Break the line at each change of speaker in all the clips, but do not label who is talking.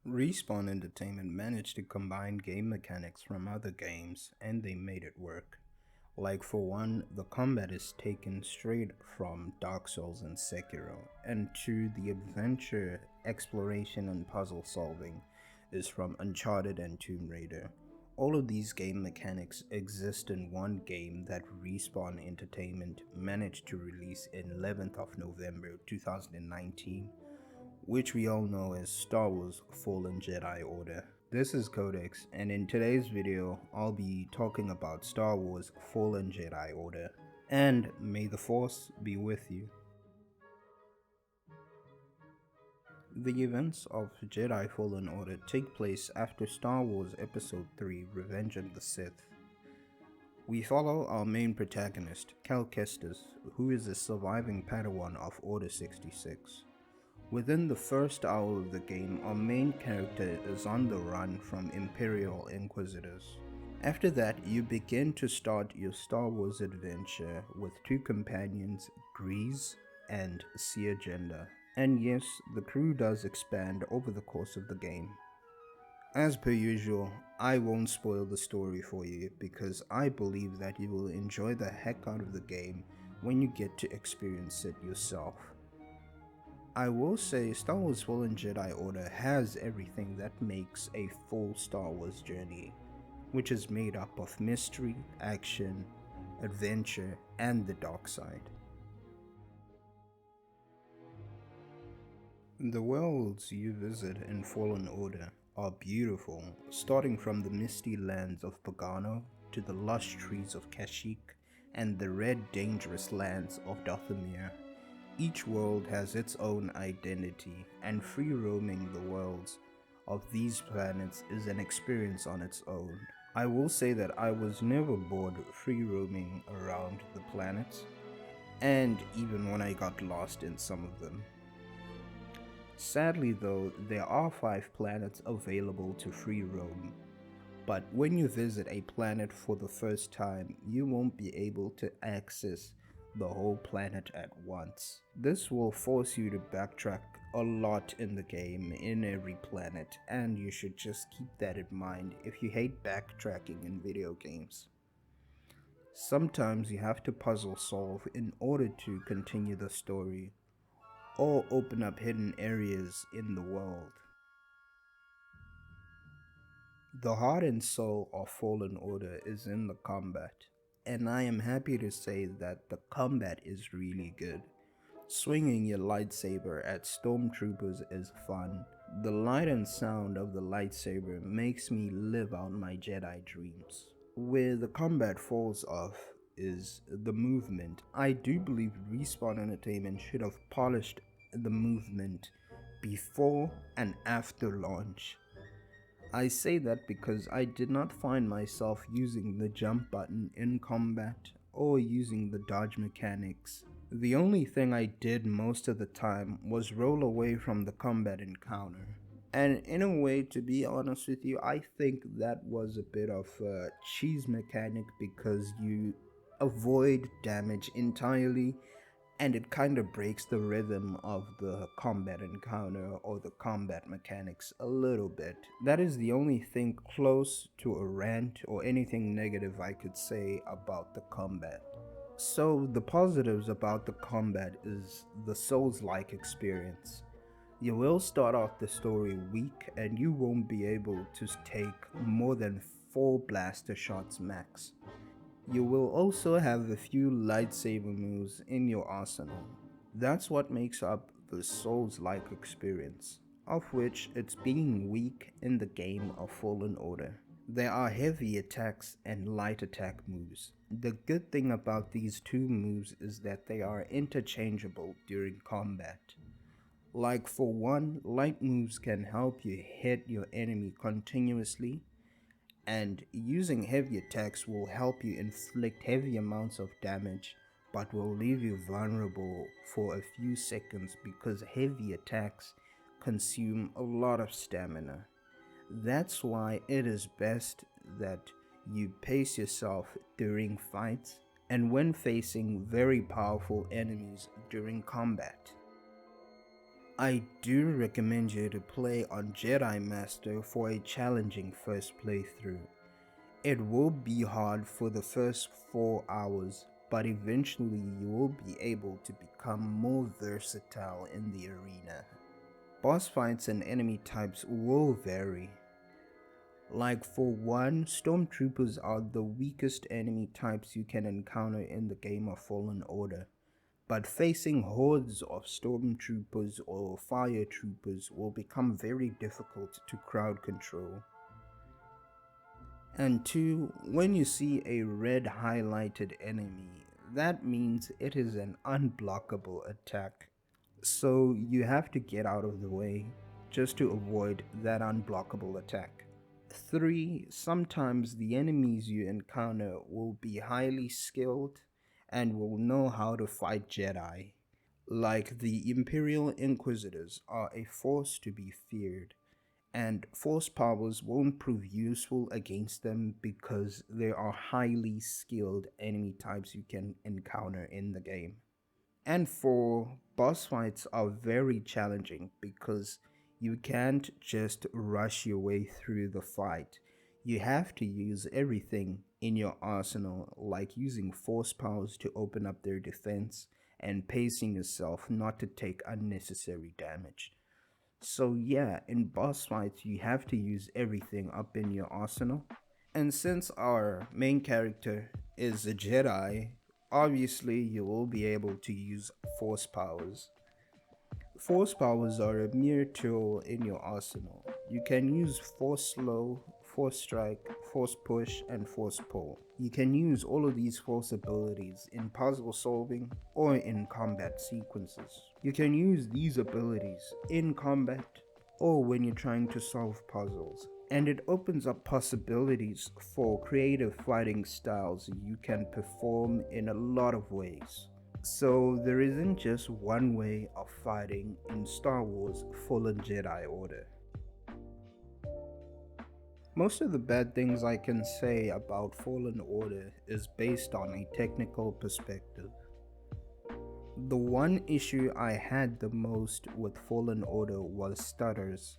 Respawn Entertainment managed to combine game mechanics from other games and they made it work. Like for one, the combat is taken straight from Dark Souls and Sekiro, and two, the adventure, exploration and puzzle solving is from Uncharted and Tomb Raider. All of these game mechanics exist in one game that Respawn Entertainment managed to release in 11th of November 2019, which we all know as Star Wars Fallen Jedi Order. This is Codex, and in today's video, I'll be talking about Star Wars Fallen Jedi Order. And may the Force be with you. The events of Jedi Fallen Order take place after Star Wars Episode 3 Revenge of the Sith. We follow our main protagonist, Cal Kestis, who is a surviving Padawan of Order 66. Within the first hour of the game, our main character is on the run from Imperial Inquisitors. After that, you begin to start your Star Wars adventure with two companions, Grease and Seer Jenda. And yes, the crew does expand over the course of the game. As per usual, I won't spoil the story for you because I believe that you will enjoy the heck out of the game when you get to experience it yourself. I will say Star Wars Fallen Jedi Order has everything that makes a full Star Wars journey, which is made up of mystery, action, adventure, and the dark side. The worlds you visit in Fallen Order are beautiful, starting from the misty lands of Pagano to the lush trees of Kashyyyk and the red dangerous lands of Dathomir. Each world has its own identity, and free roaming the worlds of these planets is an experience on its own. I will say that I was never bored free roaming around the planets, and even when I got lost in some of them. Sadly though, there are 5 planets available to free roam, but when you visit a planet for the first time, you won't be able to access the whole planet at once. This will force you to backtrack a lot in the game in every planet, and you should just keep that in mind if you hate backtracking in video games. Sometimes you have to puzzle solve in order to continue the story or open up hidden areas in the world. The heart and soul of Fallen Order is in the combat, and I am happy to say that the combat is really good. Swinging your lightsaber at stormtroopers is fun. The light and sound of the lightsaber makes me live out my Jedi dreams. Where the combat falls off is the movement. I do believe Respawn Entertainment should have polished the movement before and after launch. I say that because I did not find myself using the jump button in combat or using the dodge mechanics. The only thing I did most of the time was roll away from the combat encounter. And in a way, to be honest with you, I think that was a bit of a cheese mechanic because you avoid damage entirely and it kind of breaks the rhythm of the combat encounter or the combat mechanics a little bit. That is the only thing close to a rant or anything negative I could say about the combat. So the positives about the combat is the Souls-like experience. You will start off the story weak and you won't be able to take more than 4 blaster shots max. You will also have a few lightsaber moves in your arsenal. That's what makes up the Souls-like experience, of which it's being weak in the game of Fallen Order. There are heavy attacks and light attack moves. The good thing about these two moves is that they are interchangeable during combat. Like for one, light moves can help you hit your enemy continuously, and using heavy attacks will help you inflict heavy amounts of damage but will leave you vulnerable for a few seconds because heavy attacks consume a lot of stamina. That's why it is best that you pace yourself during fights and when facing very powerful enemies during combat. I do recommend you to play on Jedi Master for a challenging first playthrough. It will be hard for the first 4 hours, but eventually you will be able to become more versatile in the arena. Boss fights and enemy types will vary. Like for one, stormtroopers are the weakest enemy types you can encounter in the game of Fallen Order. But facing hordes of stormtroopers or fire troopers will become very difficult to crowd control. And 2, when you see a red highlighted enemy, that means it is an unblockable attack. So you have to get out of the way just to avoid that unblockable attack. 3, sometimes the enemies you encounter will be highly skilled and will know how to fight Jedi. Like the Imperial Inquisitors are a force to be feared, and force powers won't prove useful against them because there are highly skilled enemy types you can encounter in the game. And 4, boss fights are very challenging because you can't just rush your way through the fight. You have to use everything in your arsenal, like using force powers to open up their defense and pacing yourself not to take unnecessary damage. So yeah, in boss fights you have to use everything up in your arsenal. And since our main character is a Jedi, obviously you will be able to use force powers. Force powers are a mere tool in your arsenal. You can use force slow, force strike, force push, and force pull. You can use all of these force abilities in puzzle solving or in combat sequences. You can use these abilities in combat or when you're trying to solve puzzles. And it opens up possibilities for creative fighting styles you can perform in a lot of ways. So there isn't just one way of fighting in Star Wars Fallen Jedi Order. Most of the bad things I can say about Fallen Order is based on a technical perspective. The one issue I had the most with Fallen Order was stutters.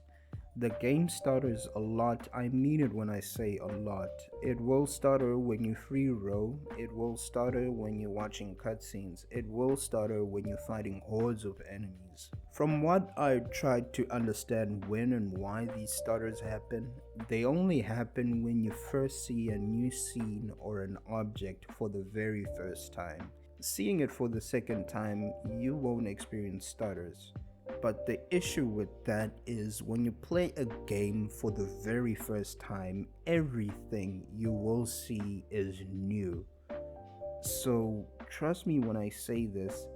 The game stutters a lot. I mean it when I say a lot. It will stutter when you free roam, it will stutter when you're watching cutscenes, it will stutter when you're fighting hordes of enemies. From what I tried to understand when and why these stutters happen, they only happen when you first see a new scene or an object for the very first time. Seeing it for the second time, you won't experience stutters. But the issue with that is when you play a game for the very first time, everything you will see is new. So trust me when I say this,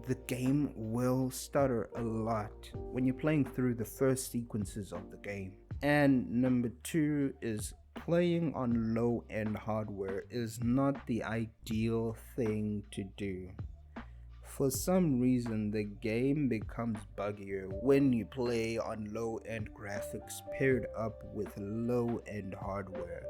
the game will stutter a lot when you're playing through the first sequences of the game. And number 2 is playing on low-end hardware is not the ideal thing to do. For some reason, the game becomes buggier when you play on low-end graphics paired up with low-end hardware.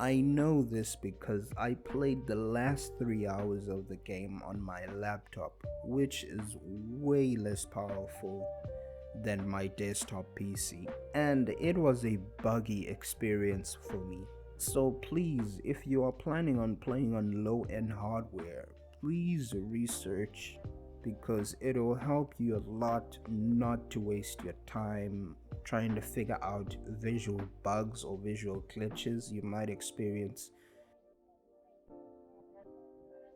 I know this because I played the last 3 hours of the game on my laptop, which is way less powerful than my desktop PC, and it was a buggy experience for me. So please, if you are planning on playing on low-end hardware, please research, because it'll help you a lot not to waste your time trying to figure out visual bugs or visual glitches you might experience.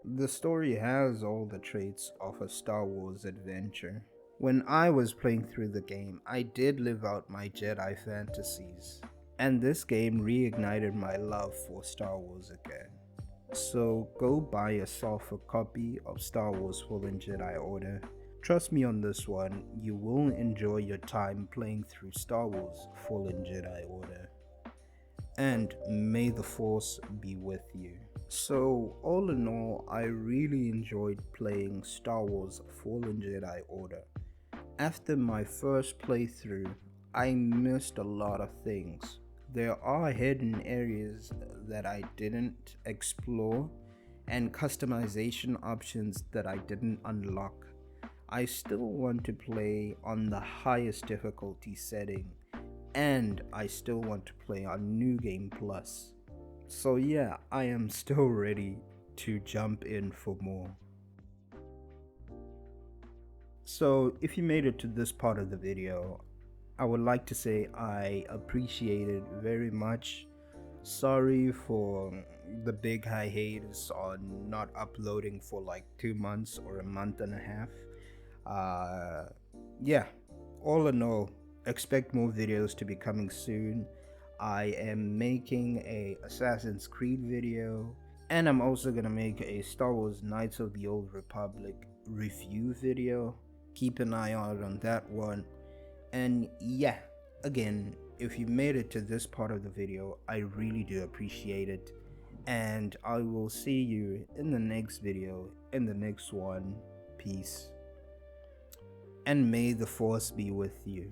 The story has all the traits of a Star Wars adventure. When I was playing through the game, I did live out my Jedi fantasies, and this game reignited my love for Star Wars again. So go buy yourself a copy of Star Wars Fallen Jedi Order. Trust me on this one, you will enjoy your time playing through Star Wars Fallen Jedi Order. And may the Force be with you. So all in all, I really enjoyed playing Star Wars Fallen Jedi Order. After my first playthrough, I missed a lot of things. There are hidden areas that I didn't explore and customization options that I didn't unlock. I still want to play on the highest difficulty setting, and I still want to play on New Game Plus. So yeah, I am still ready to jump in for more. So if you made it to this part of the video, I would like to say I appreciate it very much. Sorry for the big hiatus on not uploading for like 2 months or a month and a half. Yeah, all in all, expect more videos to be coming soon. I am making a Assassin's Creed video, and I'm also gonna make a Star Wars Knights of the Old Republic review video. Keep an eye out on that one. And yeah, again, if you made it to this part of the video, I really do appreciate it. And I will see you in the next video, in the next one. Peace. And may the force be with you.